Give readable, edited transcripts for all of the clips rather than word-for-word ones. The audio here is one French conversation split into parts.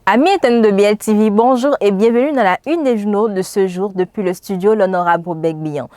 Amis internautes de BL TV, bonjour et bienvenue dans la une des journaux de ce jour depuis le studio L'Honorable Bec-Bihan.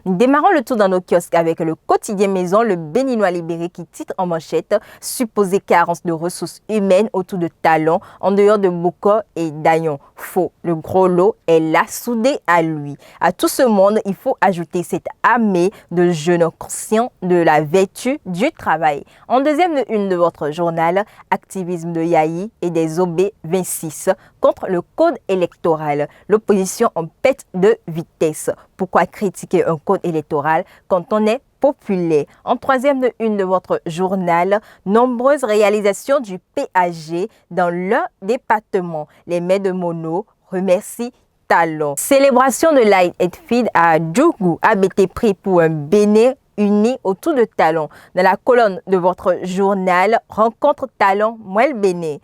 Nous démarrons le tour dans nos kiosques avec le quotidien maison, le Béninois libéré qui titre en manchette « Supposée carence de ressources humaines autour de Talon, en dehors de Boko et d'Ayon ». Faux, le gros lot est là soudé à lui. À tout ce monde, il faut ajouter cette armée de jeunes conscients de la vertu du travail. En deuxième une de votre journal, activisme de Yahi et des OB26 contre le code électoral. L'opposition en pète de vitesse. Pourquoi critiquer un code électoral quand on est populaire? En troisième de une de votre journal, nombreuses réalisations du PAG dans leur département. Les maires de Mono remercient Talon. Célébration de Light and Feed à Djougou a été pris pour un Bénin unis autour de Talon. Dans la colonne de votre journal, rencontre Talon Mouel Bénin.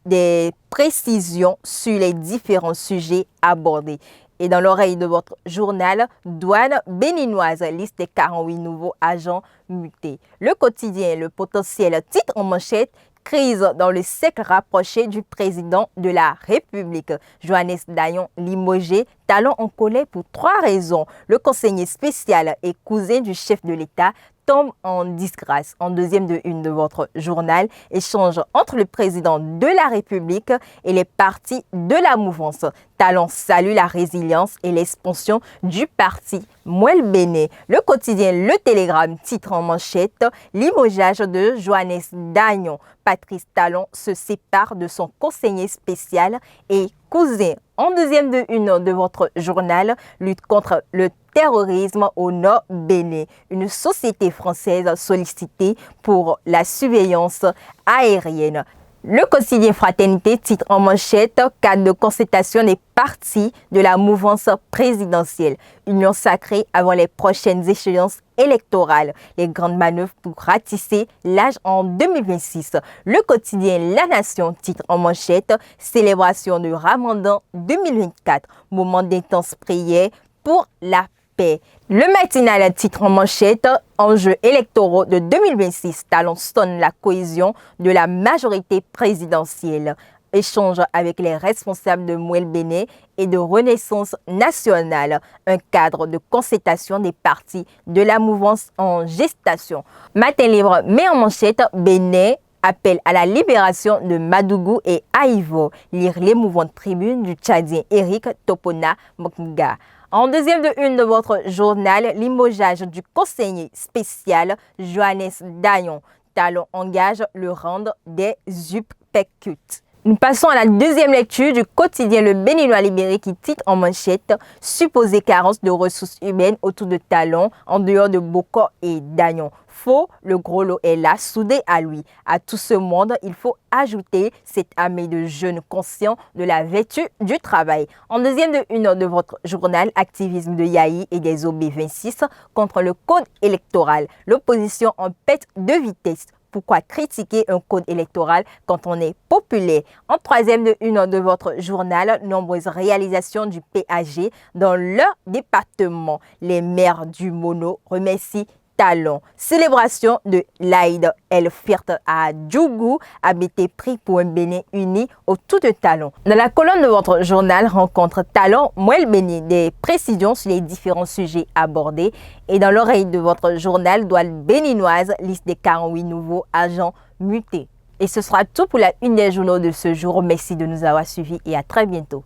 Des précisions sur les différents sujets abordés. Et dans l'oreille de votre journal, douane béninoise liste des 48 nouveaux agents mutés. Le quotidien, le potentiel titre en manchette, crise dans le siècle rapproché du président de la République. Johannes Dayon limogé, Talon en colère pour 3 raisons. Le conseiller spécial et cousin du chef de l'État tombe en disgrâce. En deuxième de une de votre journal, échange entre le président de la République et les partis de la mouvance. Talon salue la résilience et l'expansion du parti Mouel Béné. Le quotidien Le Télégramme titre en manchette limogeage de Johannes Dayon. Patrice Talon se sépare de son conseiller spécial et cousin. En deuxième de une de votre journal, lutte contre le terrorisme au Nord Bénin. Une société française sollicitée pour la surveillance aérienne. Le quotidien Fraternité titre en manchette cadre de concertation des partis de la mouvance présidentielle. Union sacrée avant les prochaines échéances électorales. Les grandes manœuvres pour ratisser l'âge en 2026. Le quotidien La Nation titre en manchette célébration de Ramadan 2024. Moment d'intense prière pour la paix. Le matinal titre en manchette enjeux électoraux de 2026. Talon sonne la cohésion de la majorité présidentielle. Échange avec les responsables de Mouel Béné et de Renaissance nationale. Un cadre de concertation des partis de la mouvance en gestation. Matin libre met en manchette Bénin. Appel à la libération de Madougou et Aïvo. Lire l'émouvante tribune du Tchadien Eric Topona Moknga. En deuxième de une de votre journal, limogeage du conseiller spécial Johannes Dayon. Talon engage le rendre des UPECUT. Nous passons à la deuxième lecture du quotidien Le Béninois libéré qui titre en manchette « Supposée carence de ressources humaines autour de Talon, en dehors de Boko et d'Ayon ». Faux, le gros lot est là, soudé à lui. À tout ce monde, il faut ajouter cette armée de jeunes conscients de la vertu du travail. En deuxième de une de votre journal, activisme de Yahi et des OB26 contre le code électoral. L'opposition en pète de vitesse. Pourquoi critiquer un code électoral quand on est populaire? En troisième de une de votre journal, nombreuses réalisations du PAG dans leur département. Les maires du Mono remercient Talon. Célébration de l'Aïd El Firt à Djougou a été pris pour un Bénin uni autour de Talon. Dans la colonne de votre journal, rencontre Talon Mouel Bénin, des précisions sur les différents sujets abordés. Et dans l'oreille de votre journal, douane béninoise liste des 48 nouveaux agents mutés. Et ce sera tout pour la une des journaux de ce jour. Merci de nous avoir suivis et à très bientôt.